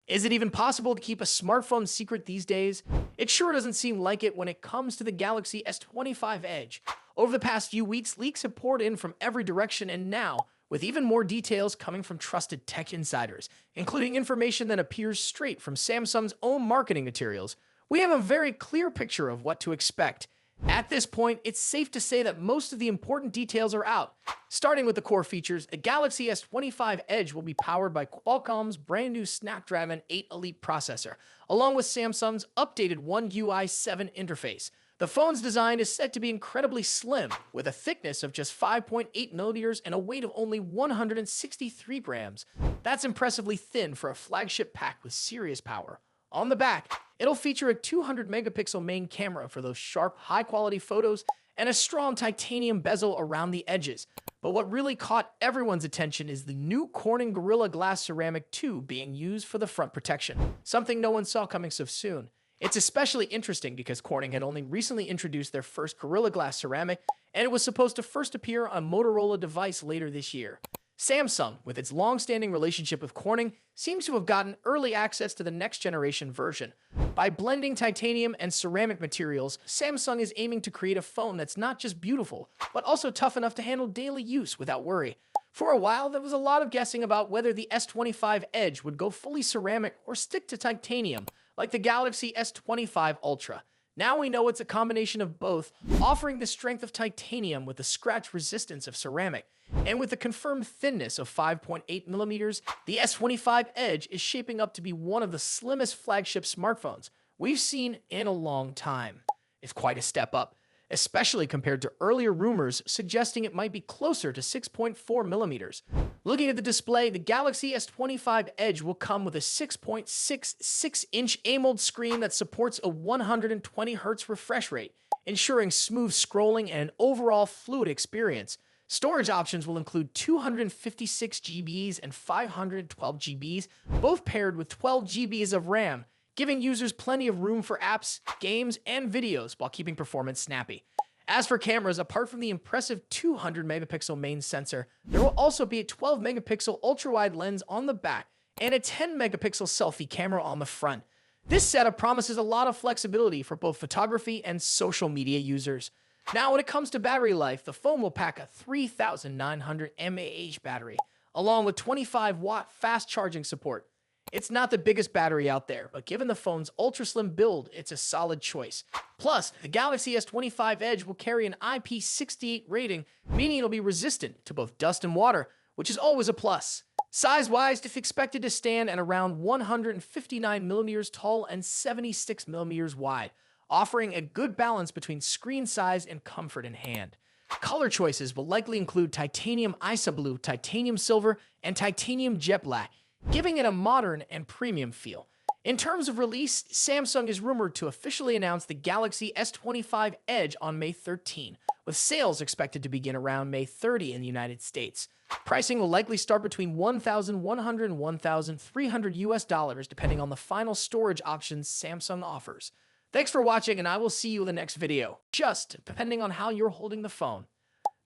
Is it even possible to keep a smartphone secret these days? It sure doesn't seem like it when it comes to the Galaxy S25 Edge. Over the past few weeks, leaks have poured in from every direction, and now, with even more details coming from trusted tech insiders, including information that appears straight from Samsung's own marketing materials, we have a very clear picture of what to expect. At this point, it's safe to say that most of the important details are out. Starting with the core features, the Galaxy S25 Edge will be powered by Qualcomm's brand new Snapdragon 8 Elite processor, along with Samsung's updated One UI 7 interface. The phone's design is said to be incredibly slim, with a thickness of just 5.8 millimeters and a weight of only 163 grams. That's impressively thin for a flagship packed with serious power. On the back, it'll feature a 200 megapixel main camera for those sharp, high-quality photos and a strong titanium bezel around the edges. But what really caught everyone's attention is the new Corning Gorilla Glass Ceramic 2 being used for the front protection, something no one saw coming so soon. It's especially interesting because Corning had only recently introduced their first Gorilla Glass ceramic, and it was supposed to first appear on a Motorola device later this year. Samsung, with its long-standing relationship with Corning, seems to have gotten early access to the next-generation version. By blending titanium and ceramic materials, Samsung is aiming to create a phone that's not just beautiful, but also tough enough to handle daily use without worry. For a while, there was a lot of guessing about whether the S25 Edge would go fully ceramic or stick to titanium, like the Galaxy S25 Ultra. Now we know it's a combination of both, offering the strength of titanium with the scratch resistance of ceramic. And with the confirmed thinness of 5.8 millimeters, the S25 Edge is shaping up to be one of the slimmest flagship smartphones we've seen in a long time. It's quite a step up, especially compared to earlier rumors suggesting it might be closer to 6.4 millimeters. Looking at the display, the Galaxy S25 Edge will come with a 6.66-inch AMOLED screen that supports a 120 Hz refresh rate, ensuring smooth scrolling and an overall fluid experience. Storage options will include 256 GBs and 512 GBs, both paired with 12 GBs of RAM, giving users plenty of room for apps, games, and videos while keeping performance snappy. As for cameras, apart from the impressive 200 megapixel main sensor, there will also be a 12 megapixel ultra-wide lens on the back and a 10 megapixel selfie camera on the front. This setup promises a lot of flexibility for both photography and social media users. Now, when it comes to battery life, the phone will pack a 3,900 mAh battery, along with 25-watt fast charging support. It's not the biggest battery out there, but given the phone's ultra-slim build, it's a solid choice. Plus, the Galaxy S25 Edge will carry an IP68 rating, meaning it'll be resistant to both dust and water, which is always a plus. Size-wise, it's expected to stand at around 159 millimeters tall and 76 millimeters wide, offering a good balance between screen size and comfort in hand. Color choices will likely include titanium Ice Blue, titanium silver, and titanium jet black, giving it a modern and premium feel. In terms of release, Samsung is rumored to officially announce the Galaxy S25 Edge on May 13, with sales expected to begin around May 30 in the United States. Pricing will likely start between $1,100 and $1,300 US, depending on the final storage options Samsung offers. Thanks for watching, and I will see you in the next video, just depending on how you're holding the phone.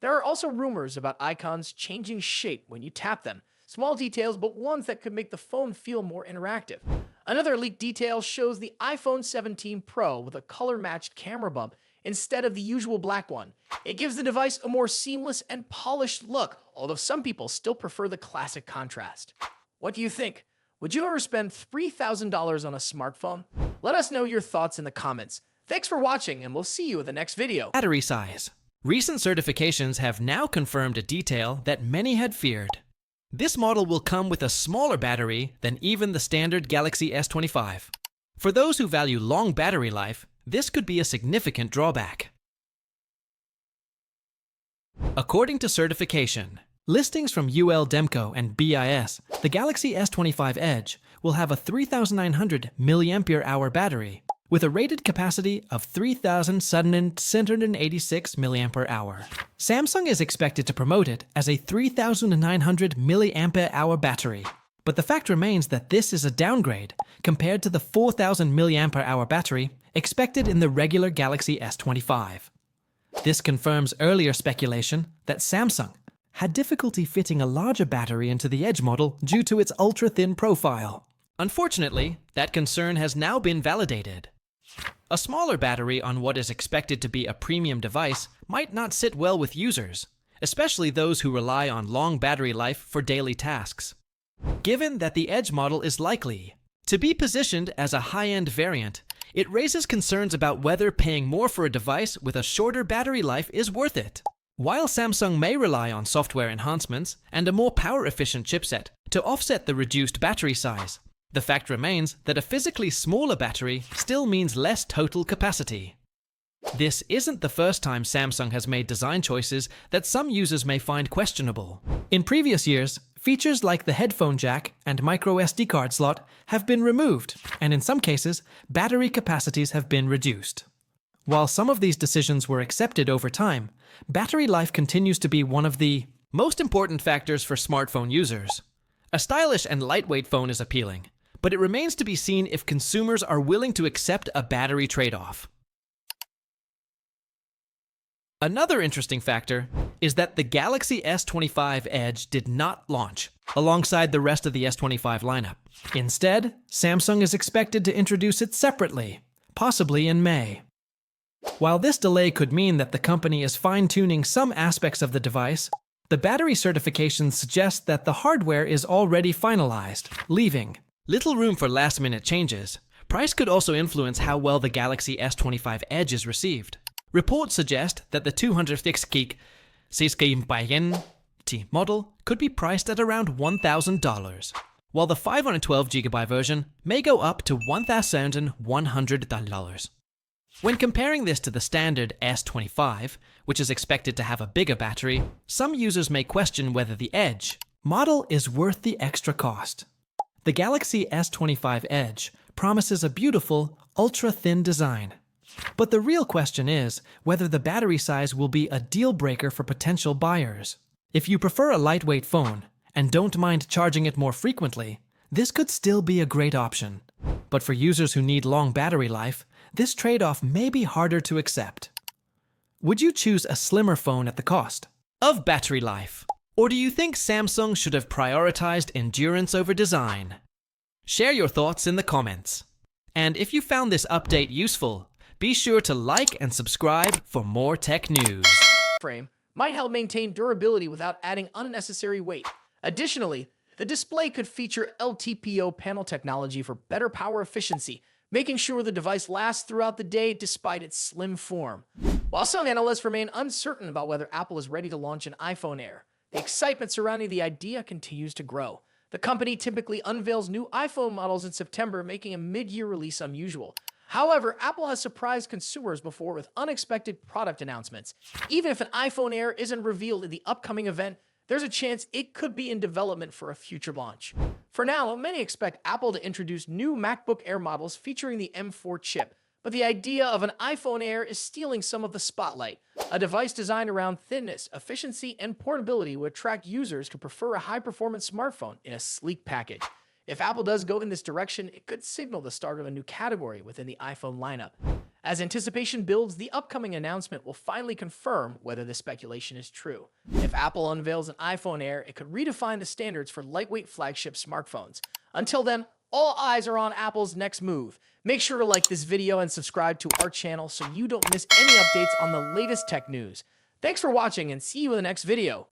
There are also rumors about icons changing shape when you tap them. Small details, but ones that could make the phone feel more interactive. Another leaked detail shows the iPhone 17 Pro with a color-matched camera bump instead of the usual black one. It gives the device a more seamless and polished look, although some people still prefer the classic contrast. What do you think? Would you ever spend $3,000 on a smartphone? Let us know your thoughts in the comments. Thanks for watching, and we'll see you in the next video. Battery size. Recent certifications have now confirmed a detail that many had feared. This model will come with a smaller battery than even the standard Galaxy S25. For those who value long battery life, this could be a significant drawback. According to certification, listings from UL Demco and BIS, the Galaxy S25 Edge will have a 3,900 mAh battery with a rated capacity of 3,786 mAh. Samsung is expected to promote it as a 3,900 mAh battery, but the fact remains that this is a downgrade compared to the 4,000 mAh battery expected in the regular Galaxy S25. This confirms earlier speculation that Samsung had difficulty fitting a larger battery into the Edge model due to its ultra-thin profile. Unfortunately, that concern has now been validated. A smaller battery on what is expected to be a premium device might not sit well with users, especially those who rely on long battery life for daily tasks. Given that the Edge model is likely to be positioned as a high-end variant, it raises concerns about whether paying more for a device with a shorter battery life is worth it. While Samsung may rely on software enhancements and a more power-efficient chipset to offset the reduced battery size, the fact remains that a physically smaller battery still means less total capacity. This isn't the first time Samsung has made design choices that some users may find questionable. In previous years, features like the headphone jack and micro SD card slot have been removed, and in some cases, battery capacities have been reduced. While some of these decisions were accepted over time, battery life continues to be one of the most important factors for smartphone users. A stylish and lightweight phone is appealing, but it remains to be seen if consumers are willing to accept a battery trade-off. Another interesting factor is that the Galaxy S25 Edge did not launch alongside the rest of the S25 lineup. Instead, Samsung is expected to introduce it separately, possibly in May. While this delay could mean that the company is fine-tuning some aspects of the device, the battery certifications suggest that the hardware is already finalized, leaving little room for last-minute changes. Price could also influence how well the Galaxy S25 Edge is received. Reports suggest that the 256GB model could be priced at around $1,000, while the 512GB version may go up to $1,100. When comparing this to the standard S25, which is expected to have a bigger battery, some users may question whether the Edge model is worth the extra cost. The Galaxy S25 Edge promises a beautiful, ultra-thin design. But the real question is whether the battery size will be a deal breaker for potential buyers. If you prefer a lightweight phone and don't mind charging it more frequently, this could still be a great option. But for users who need long battery life, this trade-off may be harder to accept. Would you choose a slimmer phone at the cost of battery life? Or do you think Samsung should have prioritized endurance over design? Share your thoughts in the comments. And if you found this update useful, be sure to like and subscribe for more tech news. Frame might help maintain durability without adding unnecessary weight. Additionally, the display could feature LTPO panel technology for better power efficiency, making sure the device lasts throughout the day despite its slim form. While some analysts remain uncertain about whether Apple is ready to launch an iPhone Air, the excitement surrounding the idea continues to grow. The company typically unveils new iPhone models in September, making a mid-year release unusual. However, Apple has surprised consumers before with unexpected product announcements. Even if an iPhone Air isn't revealed in the upcoming event, there's a chance it could be in development for a future launch. For now, many expect Apple to introduce new MacBook Air models featuring the M4 chip, but the idea of an iPhone Air is stealing some of the spotlight. A device designed around thinness, efficiency, and portability would attract users who prefer a high-performance smartphone in a sleek package. If Apple does go in this direction, it could signal the start of a new category within the iPhone lineup. As anticipation builds, the upcoming announcement will finally confirm whether this speculation is true. If Apple unveils an iPhone Air, it could redefine the standards for lightweight flagship smartphones. Until then, all eyes are on Apple's next move. Make sure to like this video and subscribe to our channel so you don't miss any updates on the latest tech news. Thanks for watching and see you in the next video.